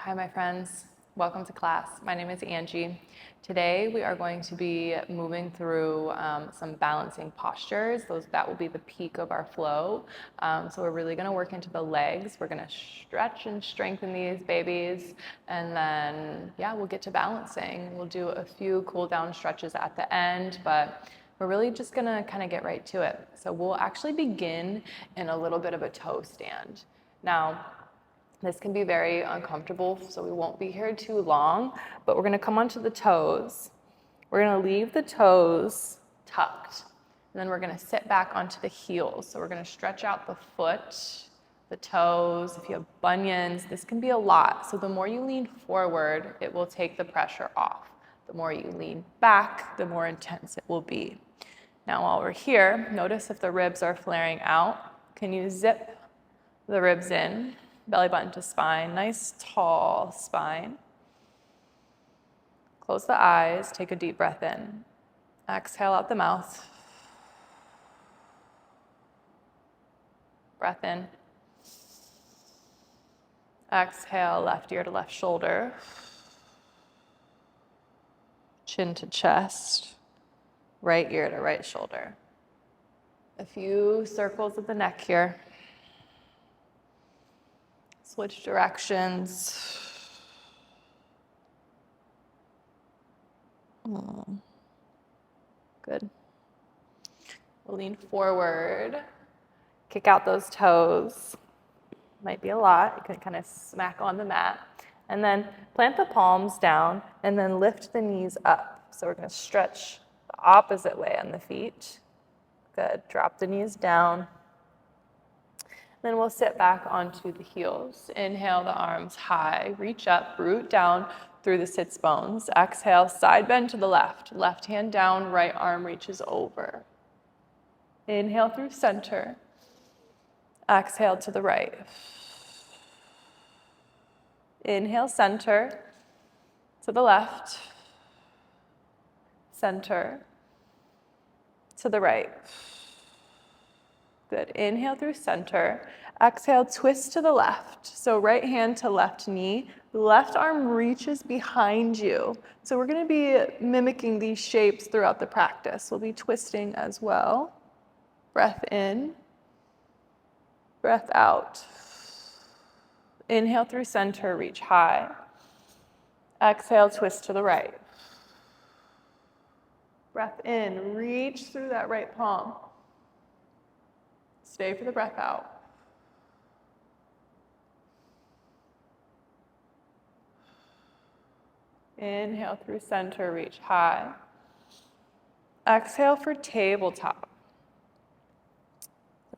Hi, my friends. Welcome to class. My name is Angie. Today we are going to be moving through some balancing postures. That will be the peak of our flow. So we're really going to work into the legs. We're going to stretch and strengthen these babies, and then we'll get to balancing. We'll do a few cool down stretches at the end, but we're really just going to kind of get right to it. So we'll actually begin in a little bit of a toe stand. Now, this can be very uncomfortable, so we won't be here too long, but we're going to come onto the toes. We're going to leave the toes tucked, and then we're going to sit back onto the heels. So we're going to stretch out the foot, the toes. If you have bunions, this can be a lot. So the more you lean forward, it will take the pressure off. The more you lean back, the more intense it will be. Now while we're here, notice if the ribs are flaring out. Can you zip the ribs in? Belly button to spine, nice tall spine. Close the eyes, take a deep breath in. Exhale out the mouth. Breath in. Exhale, left ear to left shoulder. Chin to chest. Right ear to right shoulder. A few circles of the neck here. Switch directions. Good. We'll lean forward. Kick out those toes. Might be a lot. You can kind of smack on the mat. And then plant the palms down and then lift the knees up. So we're going to stretch the opposite way on the feet. Good. Drop the knees down. Then we'll sit back onto the heels. Inhale the arms high, reach up, root down through the sits bones. Exhale, side bend to the left. Left hand down, right arm reaches over. Inhale through center. Exhale to the right. Inhale, center, to the left. Center, to the right. Good. Inhale through center. Exhale, twist to the left. So right hand to left knee. Left arm reaches behind you. So we're going to be mimicking these shapes throughout the practice. We'll be twisting as well. Breath in. Breath out. Inhale through center, reach high. Exhale, twist to the right. Breath in, reach through that right palm. Stay for the breath out. Inhale through center, reach high. Exhale for tabletop.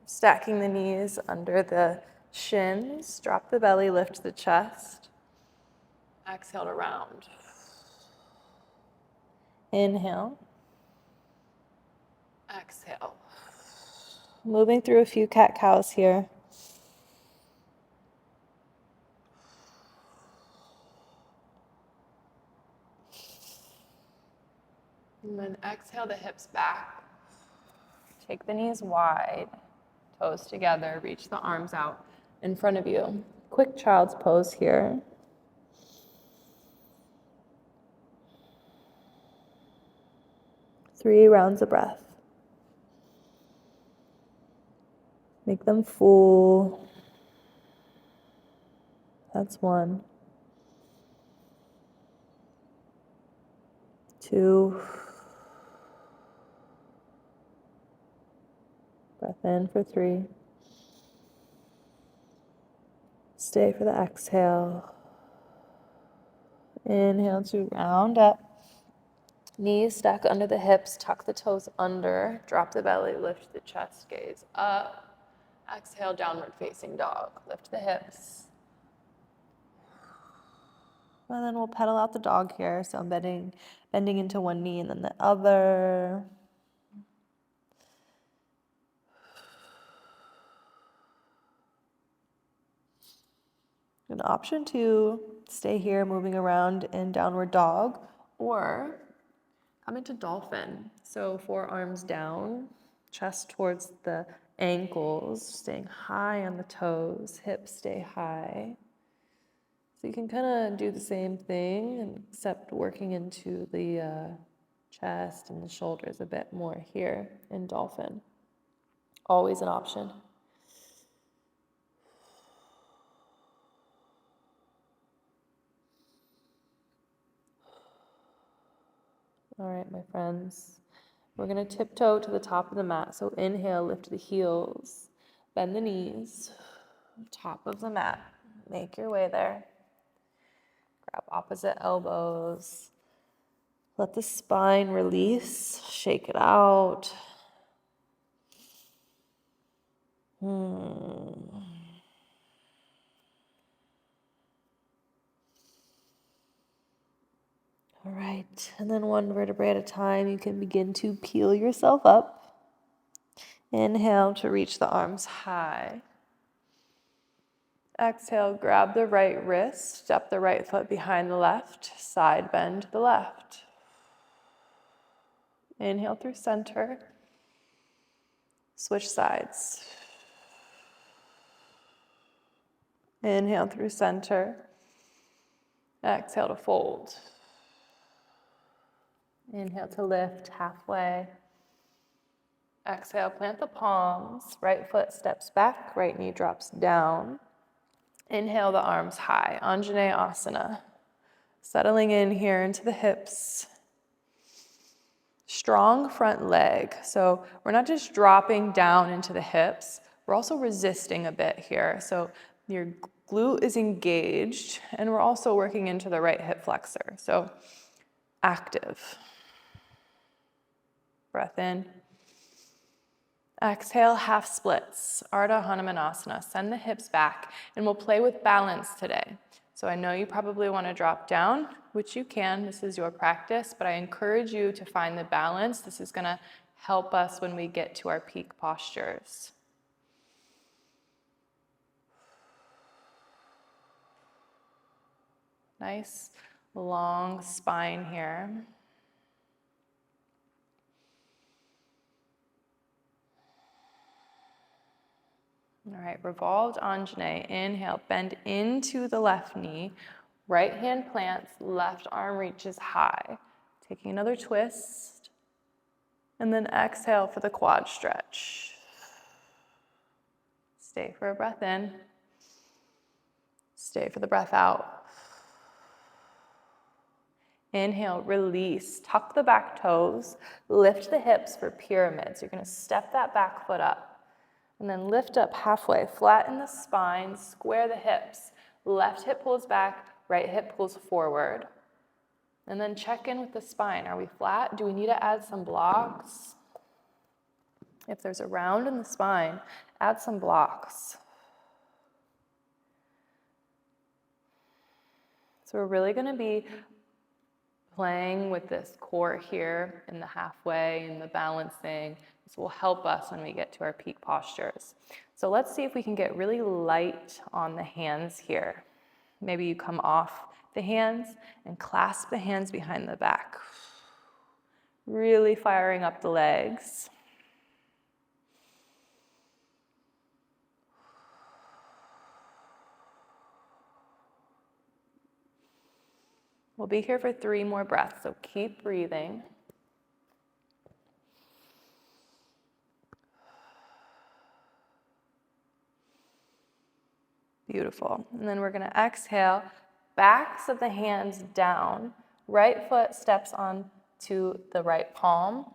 Stacking the knees under the shins. Drop the belly, lift the chest. Exhale to round. Inhale. Exhale. Moving through a few cat-cows here. And then exhale the hips back. Take the knees wide, toes together, reach the arms out in front of you. Quick child's pose here. Three rounds of breath. Make them full. That's one. 2. Breath in for 3. Stay for the exhale. Inhale to round up. Knees stack under the hips, tuck the toes under, drop the belly, lift the chest, gaze up. Exhale, downward facing dog. Lift the hips. And then we'll pedal out the dog here. So I'm bending into one knee and then the other. An option to stay here, moving around in downward dog, or come into dolphin. So forearms down, chest towards the ankles, staying high on the toes, hips stay high. So you can kind of do the same thing, except working into the chest and the shoulders a bit more here in dolphin. Always an option. All right, my friends. We're going to tiptoe to the top of the mat. So inhale, lift the heels, bend the knees, top of the mat. Make your way there. Grab opposite elbows. Let the spine release, shake it out. All right, and then one vertebrae at a time, you can begin to peel yourself up. Inhale to reach the arms high. Exhale, grab the right wrist, step the right foot behind the left, side bend the left. Inhale through center. Switch sides. Inhale through center. Exhale to fold. Inhale to lift halfway. Exhale, plant the palms. Right foot steps back, right knee drops down. Inhale the arms high, Anjaneyasana. Settling in here into the hips. Strong front leg. So we're not just dropping down into the hips, we're also resisting a bit here. So your glute is engaged, and we're also working into the right hip flexor. So active. Breath in. Exhale, half splits, Ardha Hanumanasana. Send the hips back, and we'll play with balance today. So I know you probably want to drop down, which you can. This is your practice, but I encourage you to find the balance. This is going to help us when we get to our peak postures. Nice long spine here. All right, revolved Anjaney. Inhale, bend into the left knee. Right hand plants, left arm reaches high. Taking another twist. And then exhale for the quad stretch. Stay for a breath in. Stay for the breath out. Inhale, release. Tuck the back toes. Lift the hips for pyramids. You're going to step that back foot up. And then lift up halfway, flatten the spine, square the hips. Left hip pulls back, right hip pulls forward. And then check in with the spine. Are we flat? Do we need to add some blocks? If there's a round in the spine, add some blocks. So we're really going to be playing with this core here in the halfway and the balancing. This will help us when we get to our peak postures. So let's see if we can get really light on the hands here. Maybe you come off the hands and clasp the hands behind the back. Really firing up the legs. We'll be here for 3 more breaths, so keep breathing. Beautiful. And then we're going to exhale, backs of the hands down. Right foot steps onto the right palm.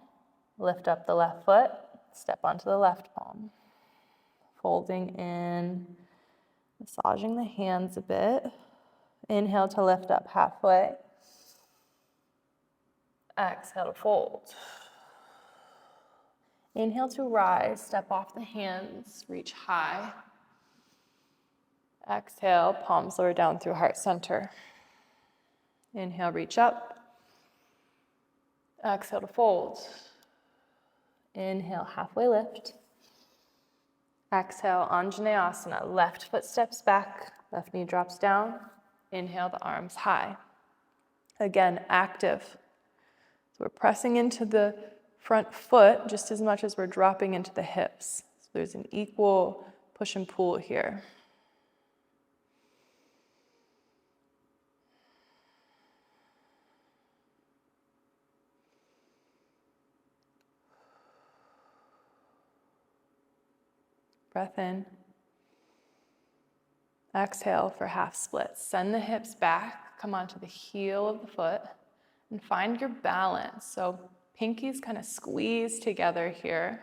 Lift up the left foot, step onto the left palm. Folding in, massaging the hands a bit. Inhale to lift up halfway. Exhale to fold. Inhale to rise, step off the hands, reach high. Exhale, palms lower down through heart center. Inhale, reach up. Exhale to fold. Inhale, halfway lift. Exhale, Anjaneyasana. Left foot steps back, left knee drops down. Inhale, the arms high. Again, active. So we're pressing into the front foot just as much as we're dropping into the hips. So there's an equal push and pull here. Breath in. Exhale for half splits. Send the hips back, come onto the heel of the foot, and find your balance. So pinkies kind of squeeze together here.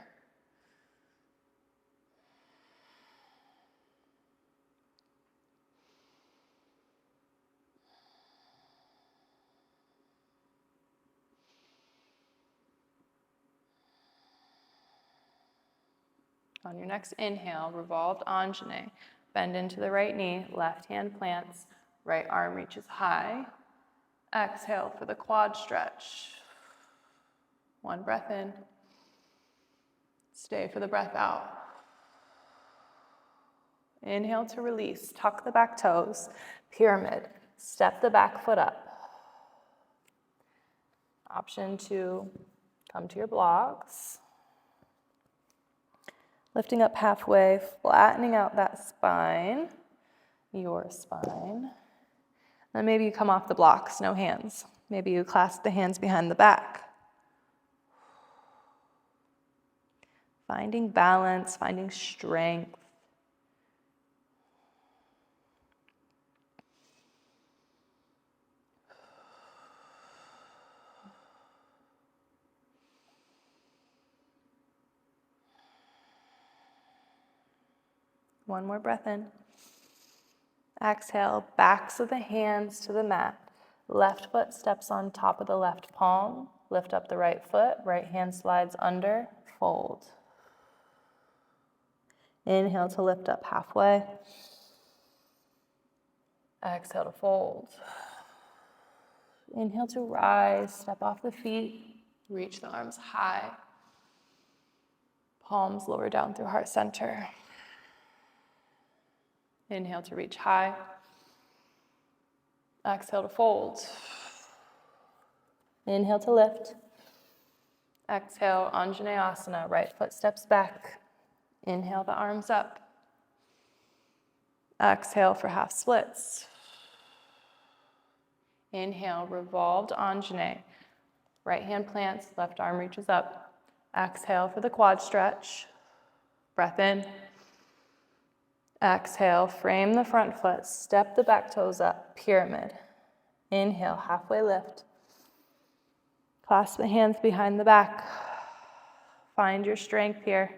On your next inhale, revolved Anjane. Bend into the right knee, left hand plants, right arm reaches high. Exhale for the quad stretch. One breath in. Stay for the breath out. Inhale to release. Tuck the back toes. Pyramid. Step the back foot up. Option to come to your blocks. Lifting up halfway, flattening out that spine, your spine. Then maybe you come off the blocks, no hands. Maybe you clasp the hands behind the back. Finding balance, finding strength. One more breath in. Exhale, backs of the hands to the mat. Left foot steps on top of the left palm. Lift up the right foot. Right hand slides under. Fold. Inhale to lift up halfway. Exhale to fold. Inhale to rise. Step off the feet. Reach the arms high. Palms lower down through heart center. Inhale to reach high. Exhale to fold. Inhale to lift. Exhale, Anjaneyasana. Right foot steps back. Inhale the arms up. Exhale for half splits. Inhale, revolved Anjaney. Right hand plants, left arm reaches up. Exhale for the quad stretch. Breath in. Exhale, frame the front foot, step the back toes up, pyramid. Inhale, halfway lift. Clasp the hands behind the back. Find your strength here.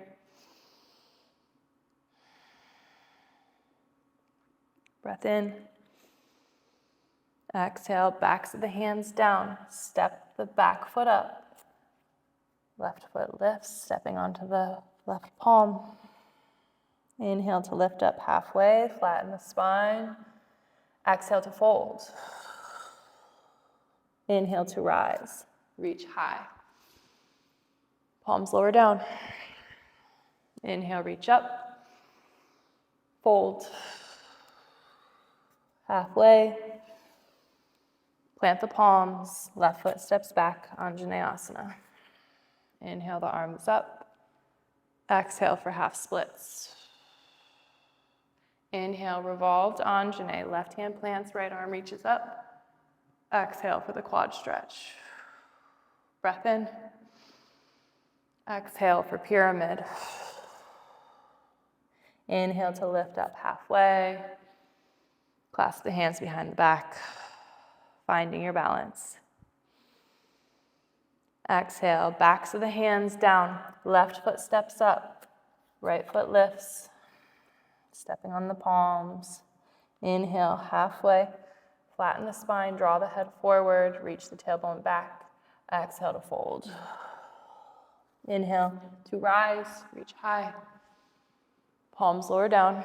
Breath in. Exhale, backs of the hands down. Step the back foot up. Left foot lifts, stepping onto the left palm. Inhale to lift up halfway, flatten the spine. Exhale to fold. Inhale to rise, reach high. Palms lower down. Inhale, reach up. Fold. Halfway. Plant the palms, left foot steps back, Anjaneyasana. Inhale the arms up. Exhale for half splits. Inhale, revolved Anjaney. Left hand plants, right arm reaches up. Exhale for the quad stretch. Breath in. Exhale for pyramid. Inhale to lift up halfway. Clasp the hands behind the back. Finding your balance. Exhale, backs of the hands down. Left foot steps up. Right foot lifts. Stepping on the palms. Inhale, halfway. Flatten the spine, draw the head forward, reach the tailbone back. Exhale to fold. Inhale to rise, reach high. Palms lower down.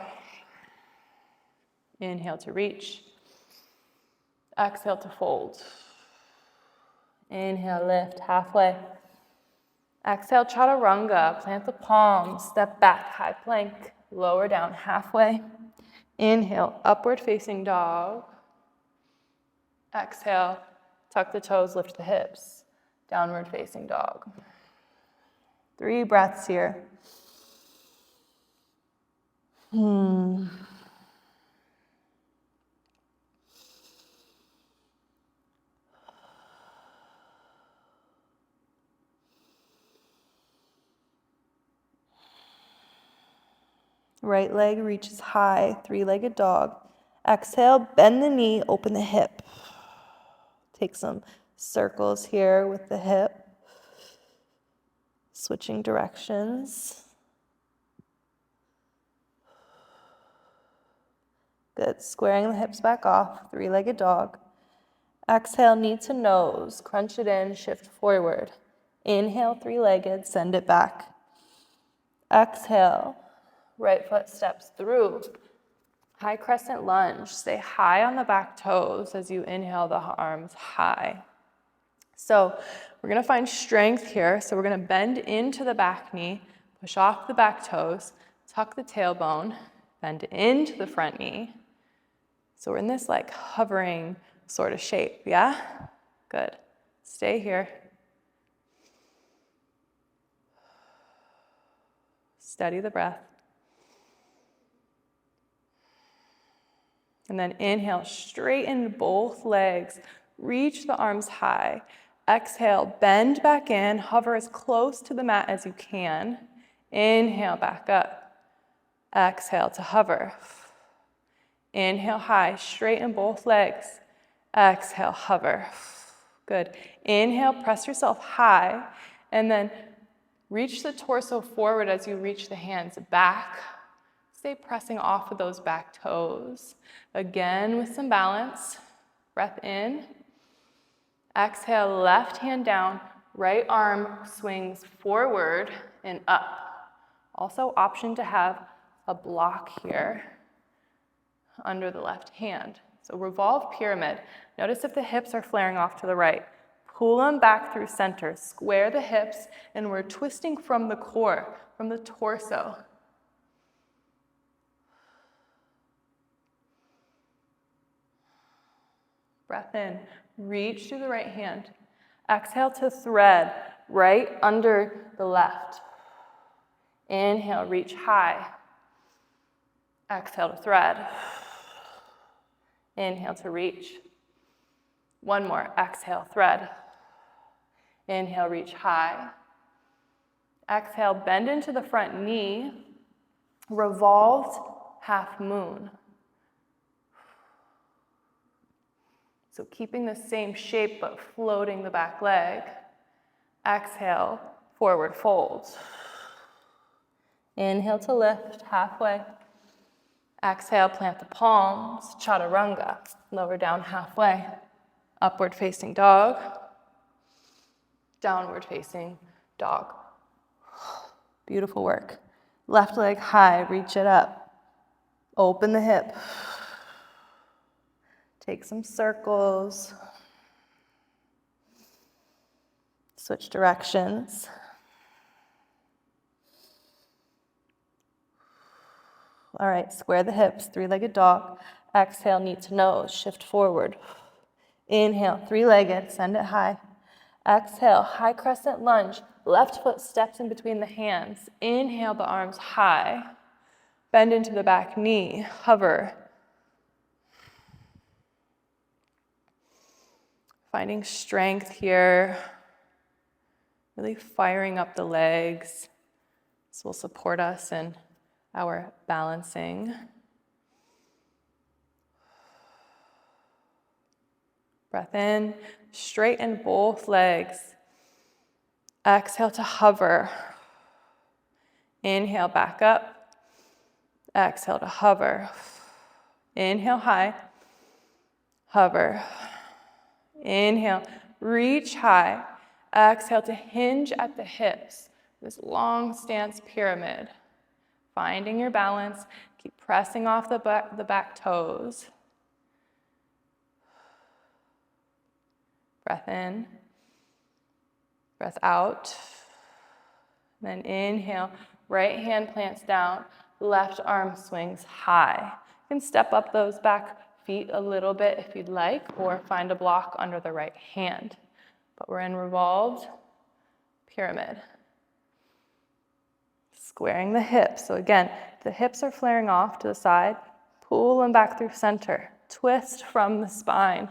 Inhale to reach. Exhale to fold. Inhale, lift halfway. Exhale, chaturanga. Plant the palms, step back, high plank. Lower down halfway. Inhale, upward facing dog. Exhale, tuck the toes, lift the hips. Downward facing dog. 3 breaths here. Right leg reaches high, three-legged dog. Exhale, bend the knee, open the hip. Take some circles here with the hip. Switching directions. Good. Squaring the hips back off, three-legged dog. Exhale, knee to nose. Crunch it in, shift forward. Inhale, three-legged, send it back. Exhale, right foot steps through. High crescent lunge. Stay high on the back toes as you inhale the arms high. So we're going to find strength here. So we're going to bend into the back knee, push off the back toes, tuck the tailbone, bend into the front knee. So we're in this like hovering sort of shape, yeah? Good. Stay here. Steady the breath. And then inhale, straighten both legs, reach the arms high. Exhale, bend back in, hover as close to the mat as you can. Inhale, back up. Exhale to hover. Inhale, high, straighten both legs. Exhale, hover. Good. Inhale, press yourself high, and then reach the torso forward as you reach the hands back. Stay pressing off of those back toes. Again, with some balance. Breath in. Exhale, left hand down, right arm swings forward and up. Also, option to have a block here under the left hand. So revolve pyramid. Notice if the hips are flaring off to the right. Pull them back through center. Square the hips, and we're twisting from the core, from the torso. Breath in. Reach through the right hand. Exhale to thread right under the left. Inhale, reach high. Exhale to thread. Inhale to reach. One more. Exhale, thread. Inhale, reach high. Exhale, bend into the front knee. Revolved half moon. So keeping the same shape but floating the back leg. Exhale, forward fold. Inhale to lift halfway. Exhale, plant the palms, chaturanga. Lower down halfway. Upward facing dog. Downward facing dog. Beautiful work. Left leg high, reach it up. Open the hip. Take some circles. Switch directions. All right, square the hips, three-legged dog. Exhale, knee to nose, shift forward. Inhale, three-legged, send it high. Exhale, high crescent lunge. Left foot steps in between the hands. Inhale, the arms high. Bend into the back knee, hover. Finding strength here, really firing up the legs. This will support us in our balancing. Breath in, straighten both legs. Exhale to hover. Inhale, back up. Exhale to hover. Inhale, high. Hover. Inhale, reach high. Exhale to hinge at the hips. This long stance pyramid. Finding your balance. Keep pressing off the back toes. Breath in. Breath out. Then inhale. Right hand plants down. Left arm swings high. You can step up those back feet a little bit if you'd like, or find a block under the right hand. But we're in revolved pyramid. Squaring the hips. So again, the hips are flaring off to the side. Pull them back through center. Twist from the spine.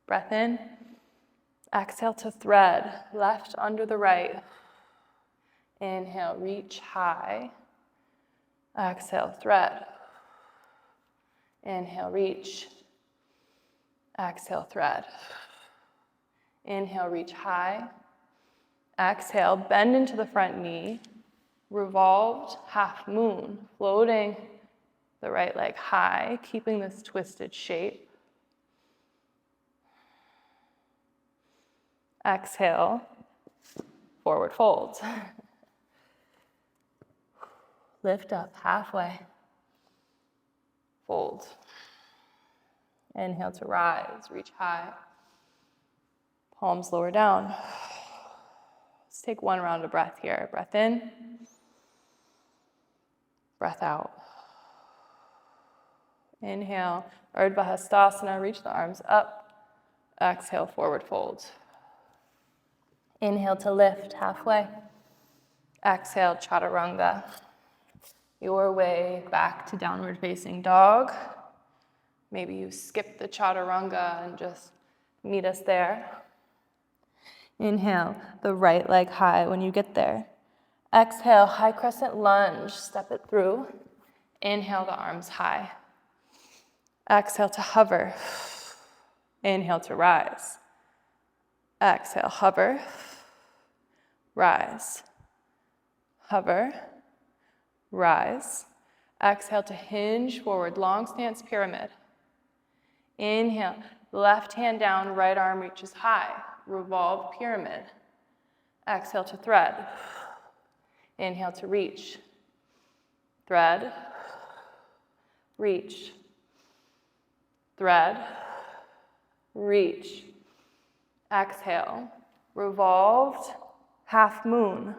Breath in. Exhale to thread. Left under the right. Inhale, reach high. Exhale, thread. Inhale, reach. Exhale, thread. Inhale, reach high. Exhale, bend into the front knee. Revolved half moon, floating the right leg high, keeping this twisted shape. Exhale, forward fold. Lift up halfway. Fold. Inhale to rise, reach high. Palms lower down. Let's take one round of breath here. Breath in. Breath out. Inhale, Urdhva Hastasana, reach the arms up. Exhale, forward fold. Inhale to lift halfway. Exhale, Chaturanga. Your way back to downward facing dog. Maybe you skip the Chaturanga and just meet us there. Inhale, the right leg high when you get there. Exhale, high crescent lunge, step it through. Inhale, the arms high. Exhale to hover. Inhale to rise. Exhale, hover. Rise. Hover. Rise. Exhale to hinge forward, long stance pyramid. Inhale, left hand down, right arm reaches high. Revolved pyramid. Exhale to thread. Inhale to reach. Thread. Reach. Thread. Reach. Exhale. Revolved half moon.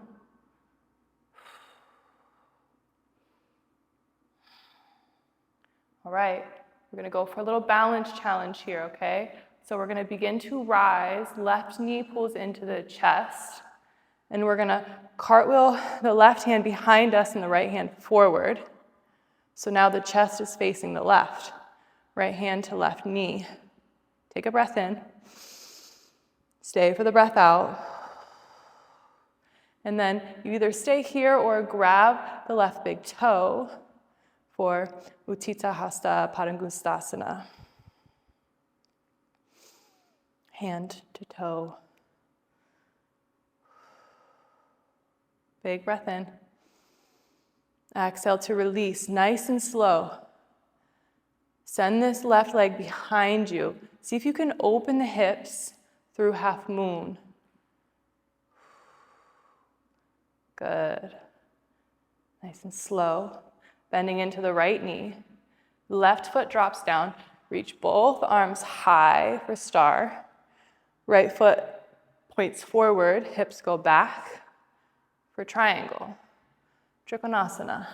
All right, we're gonna go for a little balance challenge here, okay? So we're gonna begin to rise, left knee pulls into the chest, and we're gonna cartwheel the left hand behind us and the right hand forward. So now the chest is facing the left, right hand to left knee. Take a breath in, stay for the breath out, and then you either stay here or grab the left big toe for Utthita Hasta Padangusthasana. Hand to toe. Big breath in. Exhale to release, nice and slow. Send this left leg behind you. See if you can open the hips through half moon. Good. Nice and slow. Bending into the right knee. Left foot drops down. Reach both arms high for star. Right foot points forward, hips go back for triangle. Trikonasana.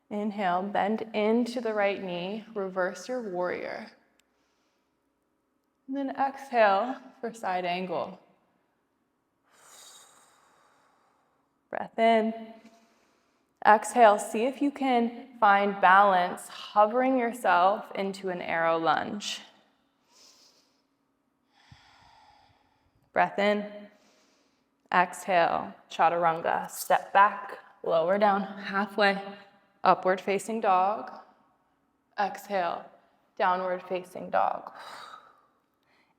Inhale, bend into the right knee, reverse your warrior. And then exhale for side angle. Breath in. Exhale, see if you can find balance, hovering yourself into an arrow lunge. Breath in. Exhale, Chaturanga. Step back, lower down, halfway. Upward facing dog. Exhale, downward facing dog.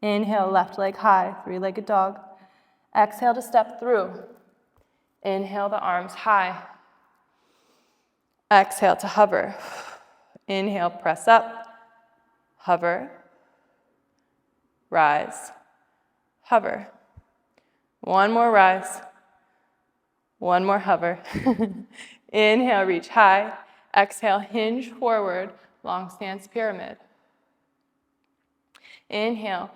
Inhale, left leg high, three-legged dog. Exhale to step through. Inhale, the arms high. Exhale to hover. Inhale, press up. Hover. Rise. Hover. One more rise. One more hover. Inhale, reach high. Exhale, hinge forward, long stance pyramid. Inhale,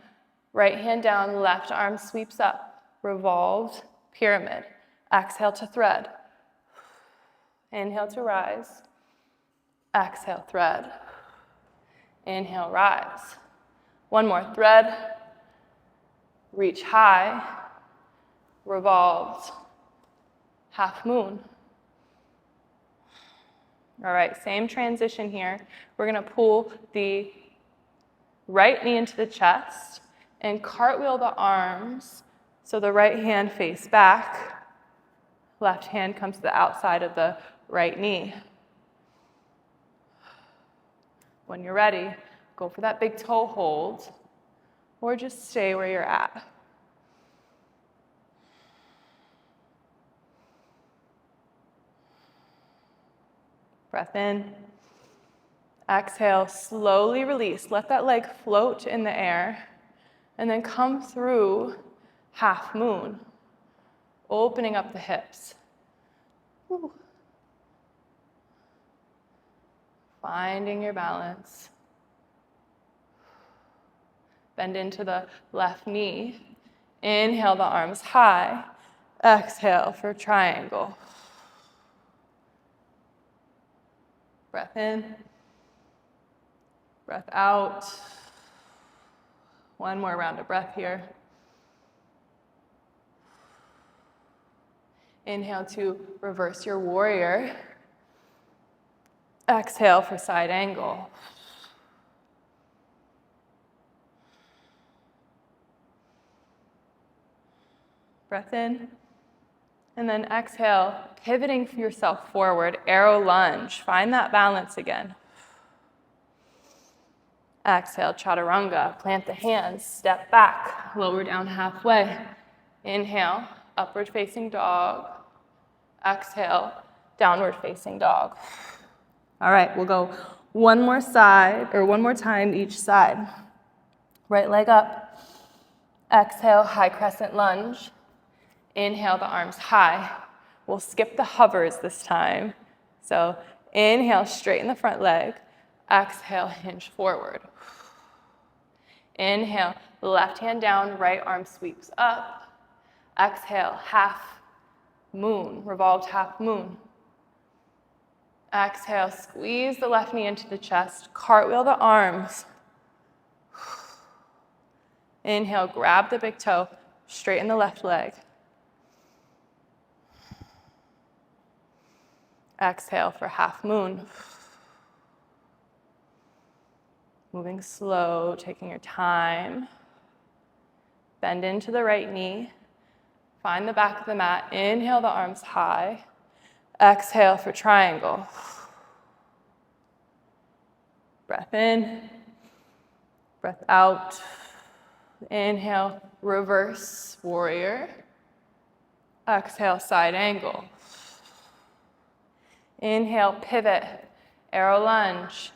right hand down, left arm sweeps up, revolved pyramid. Exhale to thread. Inhale to rise. Exhale, thread. Inhale, rise. One more thread. Reach high. revolved, half moon. All right, same transition here. We're gonna pull the right knee into the chest and cartwheel the arms so the right hand face back, left hand comes to the outside of the right knee. When you're ready, go for that big toe hold or just stay where you're at. Breath in. Exhale, slowly release. Let that leg float in the air and then come through half moon, opening up the hips. Woo. Finding your balance. Bend into the left knee. Inhale the arms high. Exhale for triangle. Breath in. Breath out. One more round of breath here. Inhale to reverse your warrior. Exhale for side angle. Breath in. And then exhale, pivoting yourself forward, arrow lunge. Find that balance again. Exhale, chaturanga. Plant the hands, step back, lower down halfway. Inhale, upward facing dog. Exhale, downward facing dog. All right, we'll go one more time each side. Right leg up. Exhale, high crescent lunge. Inhale the arms high. We'll skip the hovers this time. So inhale, straighten the front leg. Exhale, hinge forward. Inhale, left hand down, right arm sweeps up. Exhale, half moon, revolved half moon. Exhale, squeeze the left knee into the chest, cartwheel the arms. Inhale, grab the big toe, straighten the left leg. Exhale for half moon. Moving slow, taking your time. Bend into the right knee. Find the back of the mat. Inhale the arms high. Exhale for triangle. Breath in. Breath out. Inhale, reverse warrior. Exhale, side angle. Inhale, pivot, arrow lunge.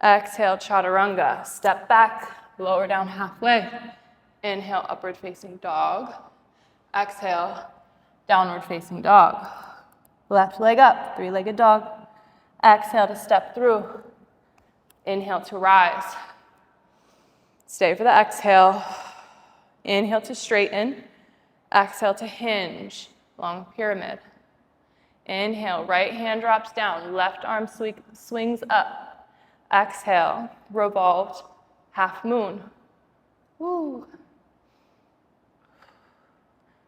Exhale, chaturanga. Step back, lower down halfway. Inhale, upward facing dog. Exhale, downward facing dog. Left leg up, three-legged dog. Exhale to step through. Inhale to rise. Stay for the exhale. Inhale to straighten. Exhale to hinge, long pyramid. Inhale, right hand drops down, left arm swings up. Exhale, revolved, half moon. Woo.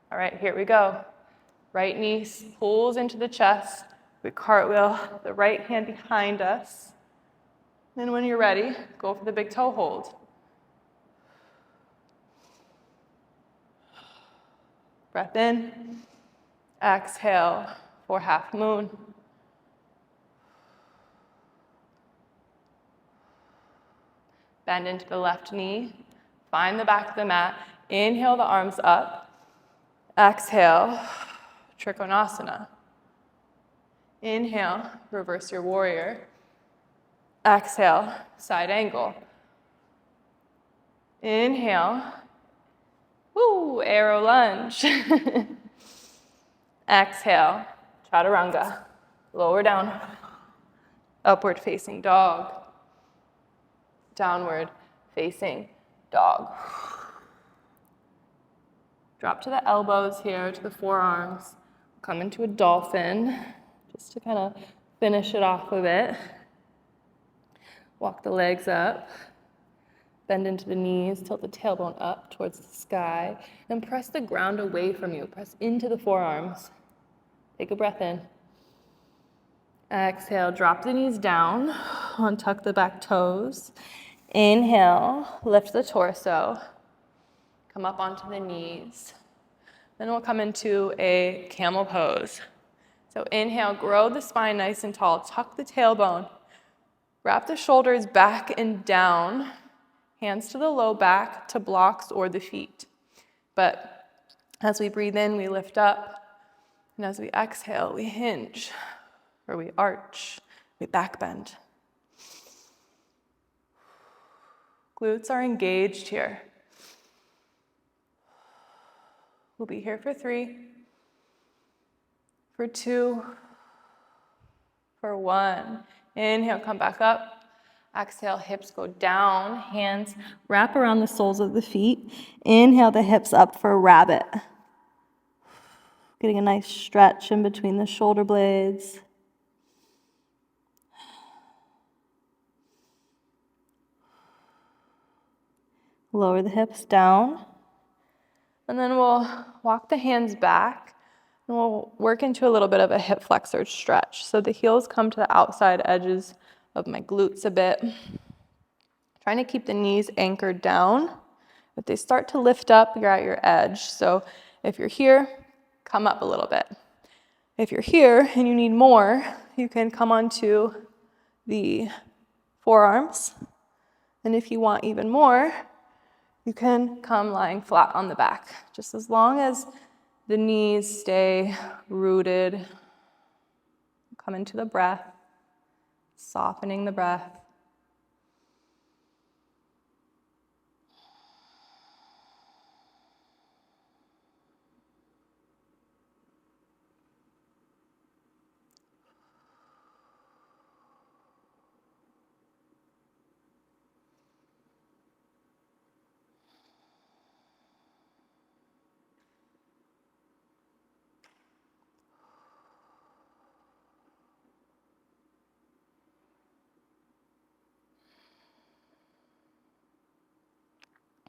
All right, here we go. Right knee pulls into the chest. We cartwheel the right hand behind us. Then when you're ready, go for the big toe hold. Breath in. Exhale for half moon. Bend into the left knee. Find the back of the mat. Inhale the arms up. Exhale, trikonasana. Inhale, reverse your warrior. Exhale, side angle. Inhale, woo, arrow lunge. Exhale, chaturanga. Lower down, upward facing dog. Downward facing dog. Drop to the elbows here, to the forearms. Come into a dolphin, just to kind of finish it off a bit. Walk the legs up. Bend into the knees, tilt the tailbone up towards the sky, then press the ground away from you. Press into the forearms. Take a breath in. Exhale, drop the knees down, untuck the back toes. Inhale, lift the torso, come up onto the knees. Then we'll come into a camel pose. So inhale, grow the spine nice and tall, tuck the tailbone, wrap the shoulders back and down, hands to the low back, to blocks or the feet. But as we breathe in, we lift up, and as we exhale, we hinge, or we arch, we back bend. Glutes are engaged here. We'll be here for 3, for 2, for 1. Inhale, come back up. Exhale, hips go down, hands wrap around the soles of the feet. Inhale the hips up for rabbit. Getting a nice stretch in between the shoulder blades. Lower the hips down. And then we'll walk the hands back and we'll work into a little bit of a hip flexor stretch. So the heels come to the outside edges of my glutes a bit. Trying to keep the knees anchored down. If they start to lift up, you're at your edge. So if you're here, come up a little bit. If you're here and you need more, you can come onto the forearms. And if you want even more, you can come lying flat on the back. Just as long as the knees stay rooted. Come into the breath, softening the breath.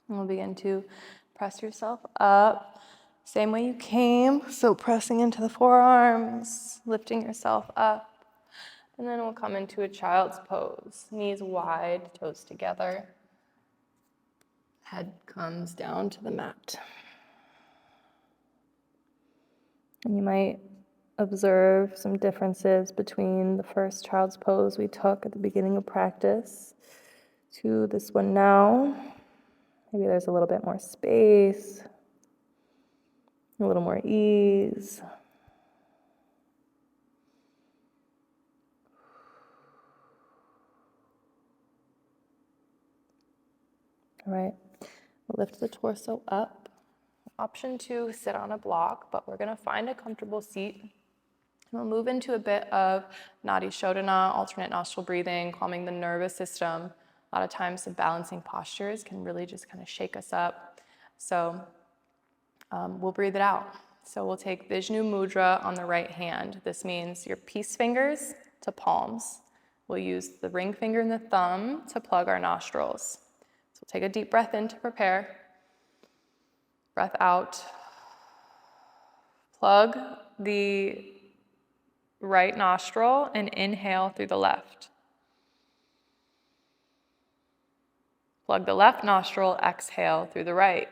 And we'll begin to press yourself up, same way you came. So pressing into the forearms, lifting yourself up. And then we'll come into a child's pose. Knees wide, toes together. Head comes down to the mat. And you might observe some differences between the first child's pose we took at the beginning of practice to this one now. Maybe there's a little bit more space, a little more ease. All right, we'll lift the torso up. Option 2, sit on a block, but we're gonna find a comfortable seat. And we'll move into a bit of Nadi Shodhana, alternate nostril breathing, calming the nervous system. A lot of times the balancing postures can really just kind of shake us up. So we'll breathe it out. So we'll take Vishnu Mudra on the right hand. This means your peace fingers to palms. We'll use the ring finger and the thumb to plug our nostrils. So we'll take a deep breath in to prepare. Breath out. Plug the right nostril and inhale through the left. Plug the left nostril, exhale through the right.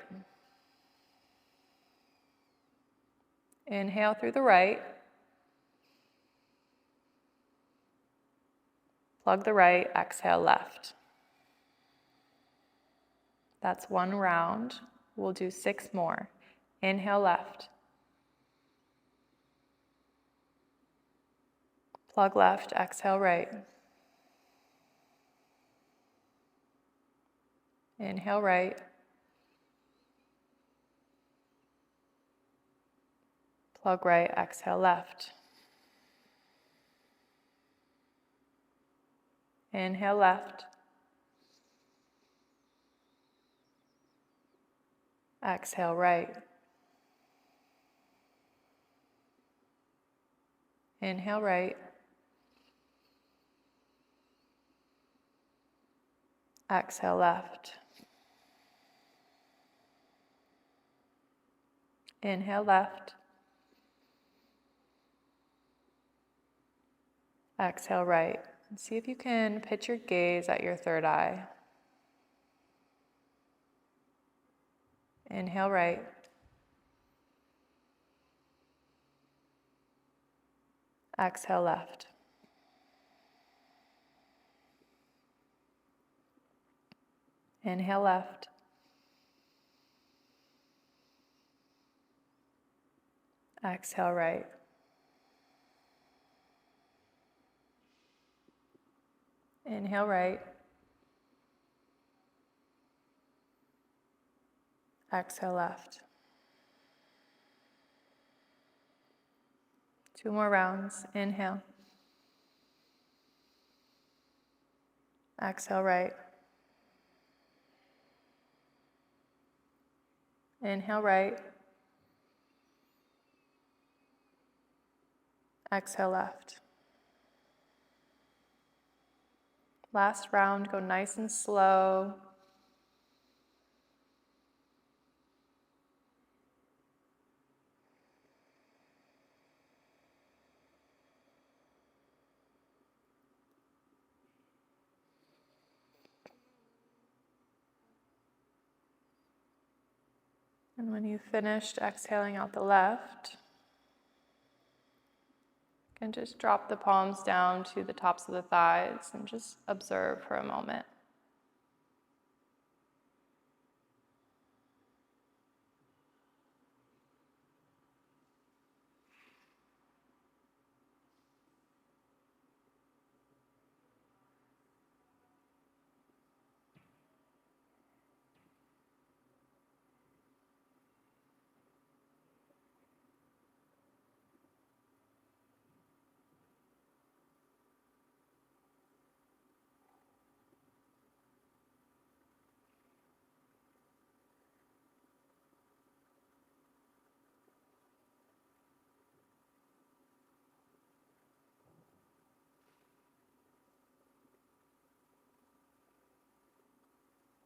Inhale through the right. Plug the right, exhale left. That's 1 round. We'll do 6 more. Inhale left. Plug left, exhale right. Inhale right. Plug right, exhale left. Inhale left. Exhale right. Inhale right. Exhale left. Inhale left. Exhale right. And see if you can pitch your gaze at your third eye. Inhale right. Exhale left. Inhale left. Exhale right. Inhale right. Exhale left. 2 more rounds. Inhale. Exhale right. Inhale right. Exhale left. Last round, go nice and slow. And when you've finished exhaling out the left, you can just drop the palms down to the tops of the thighs and just observe for a moment.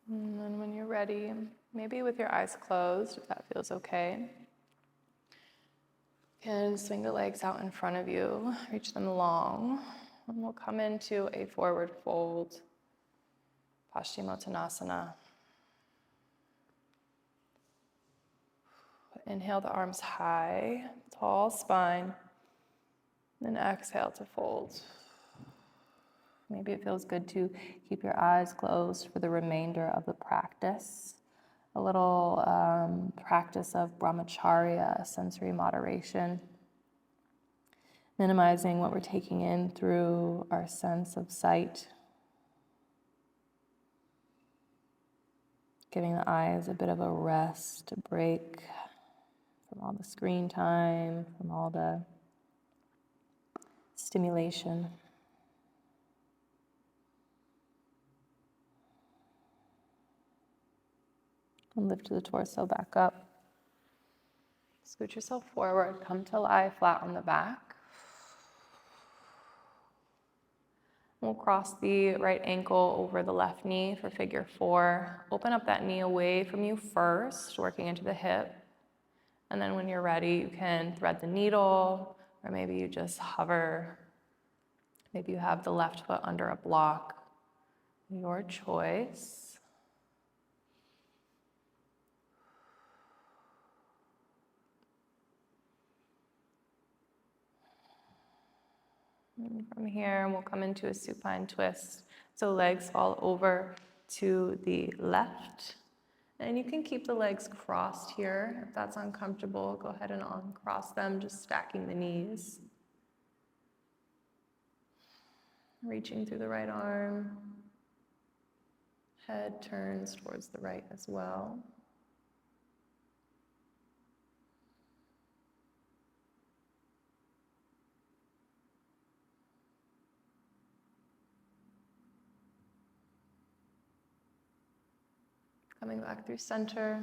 And then when you're ready, maybe with your eyes closed, if that feels okay, you can swing the legs out in front of you, reach them long, and we'll come into a forward fold, Paschimottanasana. Inhale the arms high, tall spine, then exhale to fold. Maybe it feels good to keep your eyes closed for the remainder of the practice. A little practice of brahmacharya, sensory moderation, minimizing what we're taking in through our sense of sight, giving the eyes a bit of a rest, a break from all the screen time, from all the stimulation. And lift the torso back up. Scoot yourself forward, come to lie flat on the back. We'll cross the right ankle over the left knee for figure 4. Open up that knee away from you first, working into the hip. And then when you're ready, you can thread the needle, or maybe you just hover. Maybe you have the left foot under a block. Your choice. And from here, we'll come into a supine twist. So legs fall over to the left. And you can keep the legs crossed here. If that's uncomfortable, go ahead and uncross them, just stacking the knees. Reaching through the right arm. Head turns towards the right as well. Coming back through center.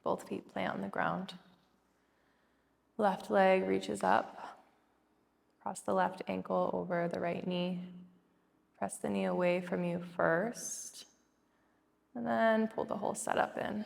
Both feet plant on the ground. Left leg reaches up. Cross the left ankle over the right knee. Press the knee away from you first. And then pull the whole setup in.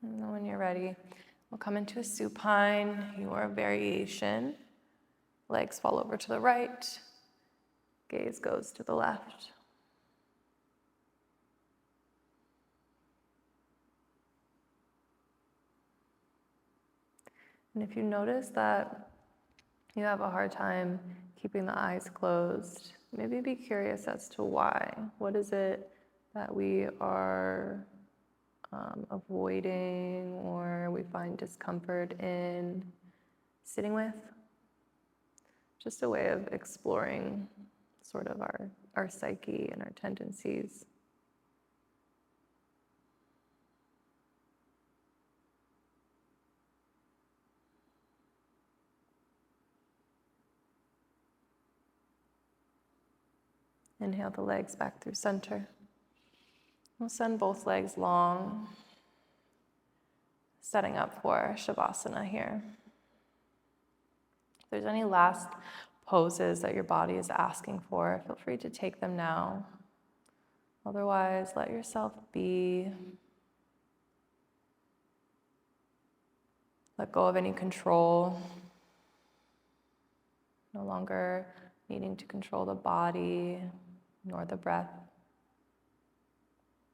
And then when you're ready, we'll come into a supine, your variation. Legs fall over to the right, gaze goes to the left. And if you notice that you have a hard time keeping the eyes closed, maybe be curious as to why. What is it that we are avoiding or we find discomfort in sitting with? Just a way of exploring sort of our psyche and our tendencies. Inhale the legs back through center. We'll send both legs long, setting up for shavasana here. If there's any last poses that your body is asking for, feel free to take them now. Otherwise, let yourself be. Let go of any control. No longer needing to control the body nor the breath,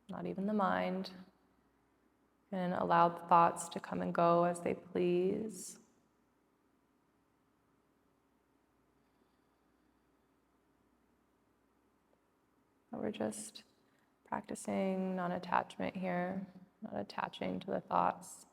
not even the mind. And allow the thoughts to come and go as they please. But we're just practicing non-attachment here, not attaching to the thoughts.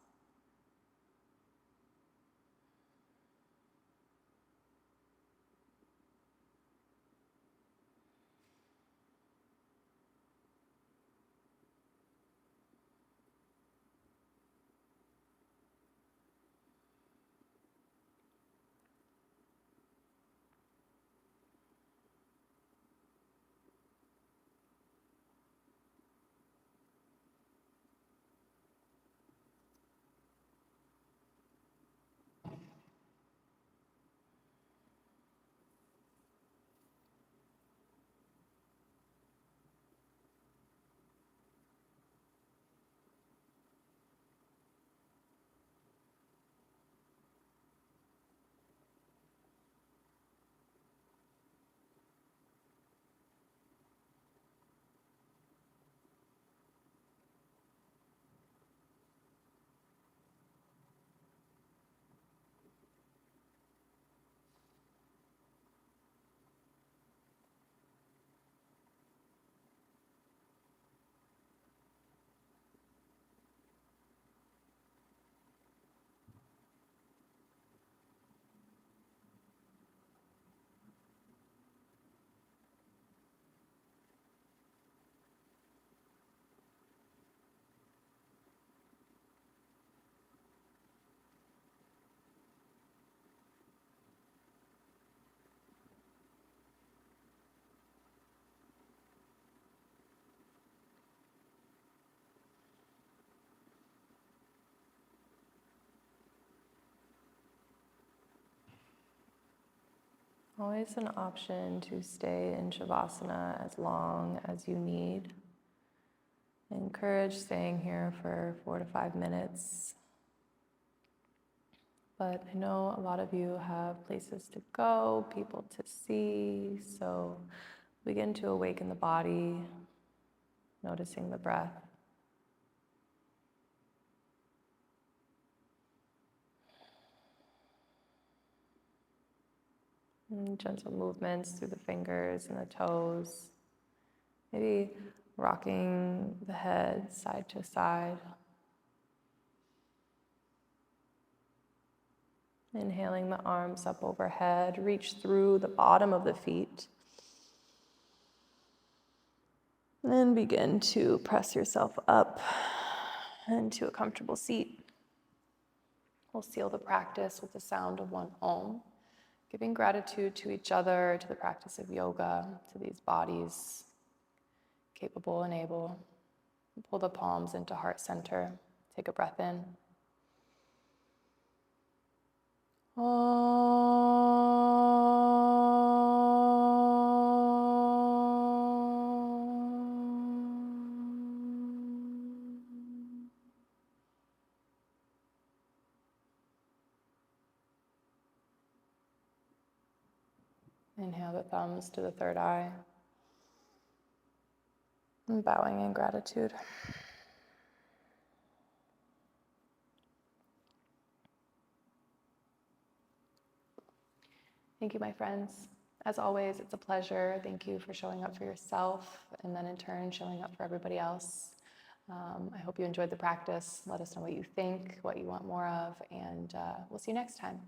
Always an option to stay in shavasana as long as you need. I encourage staying here for 4 to 5 minutes. But I know a lot of you have places to go, people to see, so begin to awaken the body, noticing the breath. And gentle movements through the fingers and the toes. Maybe rocking the head side to side. Inhaling the arms up overhead, reach through the bottom of the feet. And then begin to press yourself up into a comfortable seat. We'll seal the practice with the sound of one Om, giving gratitude to each other, to the practice of yoga, to these bodies, capable and able. Pull the palms into heart center. Take a breath in. Inhale the thumbs to the third eye. And bowing in gratitude. Thank you, my friends. As always, it's a pleasure. Thank you for showing up for yourself and then in turn showing up for everybody else. I hope you enjoyed the practice. Let us know what you think, what you want more of, and we'll see you next time.